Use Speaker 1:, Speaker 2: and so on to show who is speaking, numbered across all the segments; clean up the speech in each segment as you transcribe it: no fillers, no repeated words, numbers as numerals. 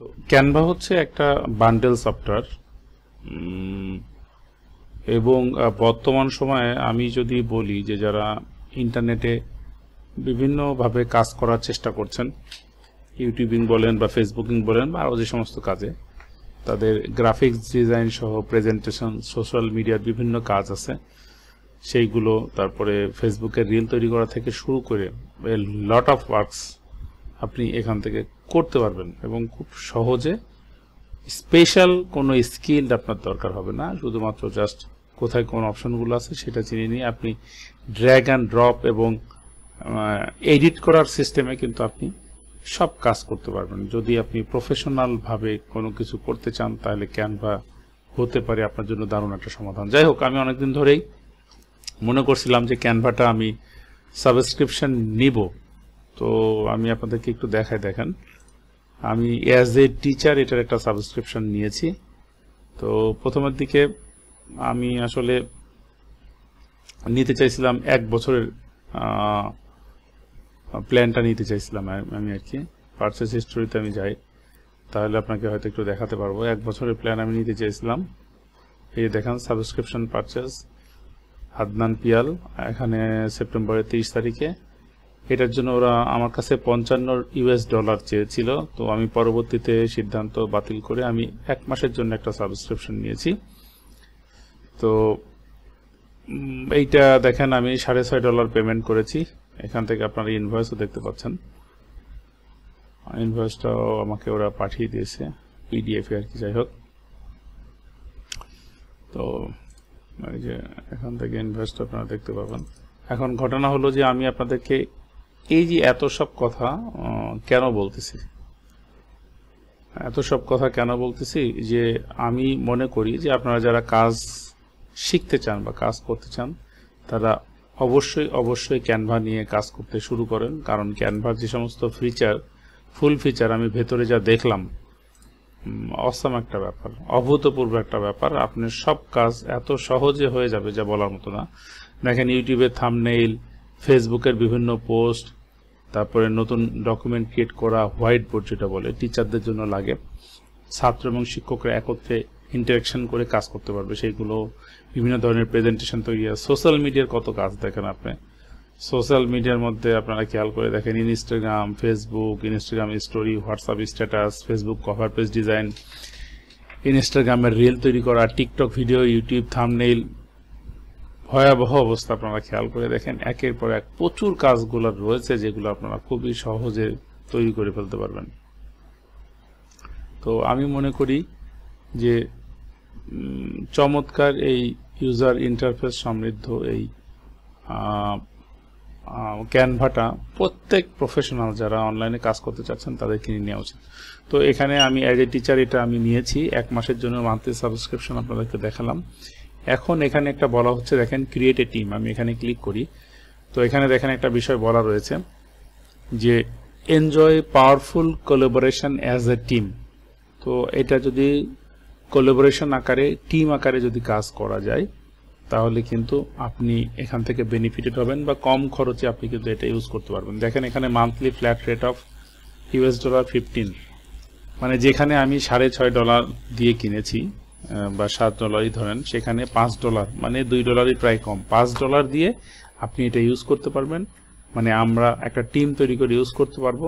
Speaker 1: তো ক্যানভা হচ্ছে একটা বান্ডেল সফটওয়্যার এবং বর্তমান সময়ে আমি যদি বলি যে যারা ইন্টারনেটে বিভিন্নভাবে কাজ করার চেষ্টা করছেন, ইউটিউবিং বলেন বা ফেসবুকিং বলেন বা আরও যে সমস্ত কাজে তাদের গ্রাফিক্স ডিজাইন সহ প্রেজেন্টেশন, সোশ্যাল মিডিয়ার বিভিন্ন কাজ আছে সেইগুলো, তারপরে ফেসবুকের রিল তৈরি করা থেকে শুরু করে লট অফ ওয়ার্কস আপনি এখান থেকে করতে পারবেন এবং খুব সহজে। স্পেশাল কোনো স্কিল আপনার দরকার হবে না, শুধুমাত্র জাস্ট কোথায় কোন অপশনগুলো আছে সেটা চিনে নিয়ে আপনি ড্র্যাগ অ্যান্ড ড্রপ এবং এডিট করার সিস্টেমে কিন্তু আপনি সব কাজ করতে পারবেন। যদি আপনি প্রফেশনালভাবে কোনো কিছু করতে চান তাহলে ক্যানভা হতে পারে আপনার জন্য দারুণ একটা সমাধান। যাই হোক, আমি অনেকদিন ধরেই মনে করছিলাম যে ক্যানভাটা আমি সাবস্ক্রিপশন নিব, তো আমি আপনাদেরকে একটু দেখেন আমি অ্যাজ এ টিচার এটার একটা সাবস্ক্রিপশন নিয়েছি। তো প্রথমের দিকে আমি আসলে নিতে চাইছিলাম 1 বছরের প্ল্যানটা নিতে চাইছিলাম আমি আর কি। পারচেস হিস্টোরিতে আমি যাই, তাহলে আপনাকে হয়তো একটু দেখাতে পারবো। 1 বছরের প্ল্যান আমি নিতে চাইছিলাম। এই দেখেন সাবস্ক্রিপশন পারচেস হাদনান পিয়াল, এখানে সেপ্টেম্বরের 30 তারিখে। এটার জন্য ওরা আমার কাছে $55 চেয়েছিল, তো আমি পরবর্তীতে সিদ্ধান্ত বাতিল করে আমি 1 মাসের জন্য একটা সাবস্ক্রিপশন নিয়েছি। তো এইটা দেখেন আমি $6.5 পেমেন্ট করেছি। এখান থেকে আপনারা ইনভয়েসও দেখতে পাচ্ছেন, ইনভয়েসটাও আমাকে ওরা পাঠিয়ে দিয়েছে পিডিএফ আর কি। যাই হোক, তো এই যে এখান থেকে ইনভয়েসটা আপনারা দেখতে পাবেন। এখন ঘটনা হলো যে আমি আপনাদেরকে এই যে এত সব কথা কেন বলতেছি, যে আমি মনে করি যে আপনারা যারা কাজ শিখতে চান বা কাজ করতে চান তারা অবশ্যই ক্যানভা নিয়ে কাজ করতে শুরু করেন। কারণ ক্যানভার যে সমস্ত ফুল ফিচার আমি ভেতরে যা দেখলাম, অসাম একটা ব্যাপার, অভূতপূর্ব একটা ব্যাপার। আপনার সব কাজ এত সহজে হয়ে যাবে যা বলার মতো না। দেখেন ইউটিউবের থাম্বনেইল, ফেসবুকের বিভিন্ন পোস্ট, তারপরে নতুন ডকুমেন্ট ক্রিয়েট করা, হোয়াইট বোর্ড যেটা বলে টিচারদের জন্য লাগে, ছাত্র এবং শিক্ষকরা একত্রে ইন্টারাকশন করে কাজ করতে পারবে সেইগুলো, বিভিন্ন ধরনের প্রেজেন্টেশন তৈরি। সোশ্যাল মিডিয়ার কত কাজ দেখেন আপনি, সোশ্যাল মিডিয়ার মধ্যে আপনারা খেয়াল করে দেখেন Instagram, Facebook, Instagram story, WhatsApp status, Facebook cover page design, ইনস্টাগ্রামের রিল তৈরি করা, টিকটক ভিডিও, ইউটিউব থাম্বনেইল, ভয়াবহ অবস্থা। আপনারা খেয়াল করে দেখেন একের পর এক প্রচুর কাজগুলো রয়েছে যেগুলো আপনারা খুবই সহজে তৈরি করে ফেলতে পারবেন। তো আমি মনে করি যে চমৎকার এই ইউজার ইন্টারফেস সমৃদ্ধ এই ক্যানভাটা প্রত্যেক প্রফেশনাল যারা অনলাইনে কাজ করতে চাচ্ছেন তাদের কিনে নেওয়া উচিত। তো এখানে আমি অ্যাজ এ টিচার এটা আমি নিয়েছি 1 মাসের জন্য মান্থলি সাবস্ক্রিপশন আপনাদেরকে দেখালাম। এখন এখানে একটা বলা হচ্ছে, দেখেন ক্রিয়েট এ টিম, আমি এখানে ক্লিক করি। তো এখানে দেখেন একটা বিষয় বলা রয়েছে যে enjoy powerful collaboration as a team. তো এটা যদি কোলাবোরেশন আকারে, টিম আকারে যদি কাজ করা যায় তাহলে কিন্তু আপনি এখান থেকে বেনিফিটেড হবেন বা কম খরচে আপনি কিন্তু এটা ইউজ করতে পারবেন। দেখেন এখানে মান্থলি ফ্ল্যাট রেট অফ $15, মানে যেখানে আমি $6.5 দিয়ে কিনেছি বা $7 ধরেন, সেখানে $5 মানে $2 প্রায় কম, $5 দিয়ে আপনি এটা ইউজ করতে পারবেন। মানে আমরা একটা টিম তৈরি করে ইউজ করতে পারবো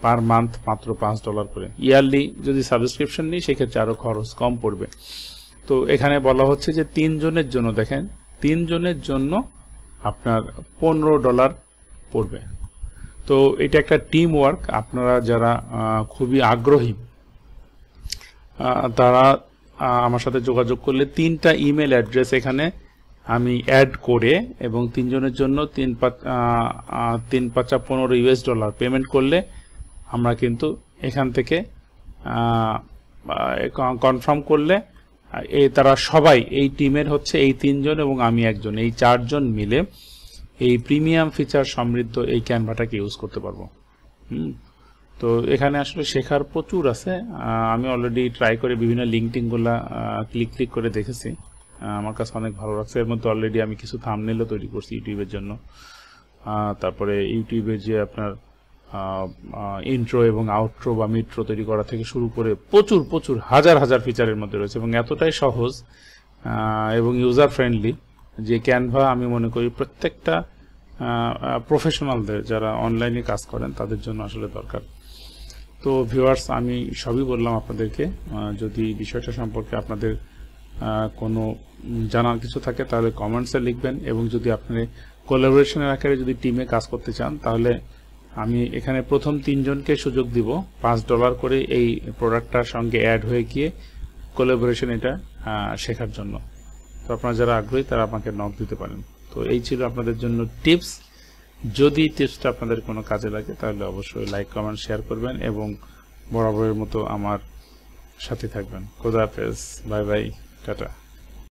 Speaker 1: পার মান্থ মাত্র $5 করে। ইয়ারলি যদি সাবস্ক্রিপশন নিই সেক্ষেত্রে আরো খরচ কম পড়বে। তো এখানে বলা হচ্ছে যে 3 জনের জন্য, দেখেন 3 জনের জন্য আপনার $15 পড়বে। তো এটা একটা টিম ওয়ার্ক। আপনারা যারা খুবই আগ্রহী তারা আমার সাথে যোগাযোগ করলে 3টা ইমেল অ্যাড্রেস এখানে আমি অ্যাড করে এবং 3 জনের জন্য $15 পেমেন্ট করলে আমরা কিন্তু এখান থেকে কনফার্ম করলে তারা সবাই এই টিমের হচ্ছে এই 3 জন এবং আমি একজন, এই 4 জন মিলে এই প্রিমিয়াম ফিচার সমৃদ্ধ এই ক্যানভাটাকে ইউজ করতে পারবো। তো এখানে আসলে শেখার প্রচুর আছে। আমি অলরেডি ট্রাই করে বিভিন্ন লিঙ্কটিংগুলো ক্লিক করে দেখেছি, আমার কাছে অনেক ভালো লাগছে। এর মধ্যে অলরেডি আমি কিছু থাম্বনেলও তৈরি করছি ইউটিউবের জন্য। তারপরে ইউটিউবে যে আপনার ইন্ট্রো এবং আউট্রো বা মিট্রো তৈরি করা থেকে শুরু করে প্রচুর প্রচুর হাজার হাজার ফিচারের মধ্যে রয়েছে এবং এতটাই সহজ এবং ইউজার ফ্রেন্ডলি যে ক্যানভা আমি মনে করি প্রত্যেকটা প্রফেশনালদের যারা অনলাইনে কাজ করেন তাদের জন্য আসলে দরকার। তো ভিউয়ার্স, আমি সবই বললাম আপনাদেরকে। যদি বিষয়টা সম্পর্কে আপনাদের কোনো জানার কিছু থাকে তাহলে কমেন্টসে লিখবেন, এবং যদি আপনি কোলাবোরেশনের আকারে যদি টিমে কাজ করতে চান তাহলে আমি এখানে প্রথম 3 জনকে সুযোগ দিব $5 করে এই প্রোডাক্টটার সঙ্গে অ্যাড হয়ে গিয়ে কোলাবোরেশন এটা শেখার জন্য। তো আপনারা যারা আগ্রহী তারা আমাকে নক দিতে পারেন। তো এই ছিল আপনাদের জন্য টিপস। যদি টিপসটা আপনাদের কোনো কাজে লাগে তাহলে অবশ্যই লাইক, কমেন্ট, শেয়ার করবেন এবং বরাবরের মতো আমার সাথে থাকবেন। খোদা হাফেজ, বাই বাই, টাটা।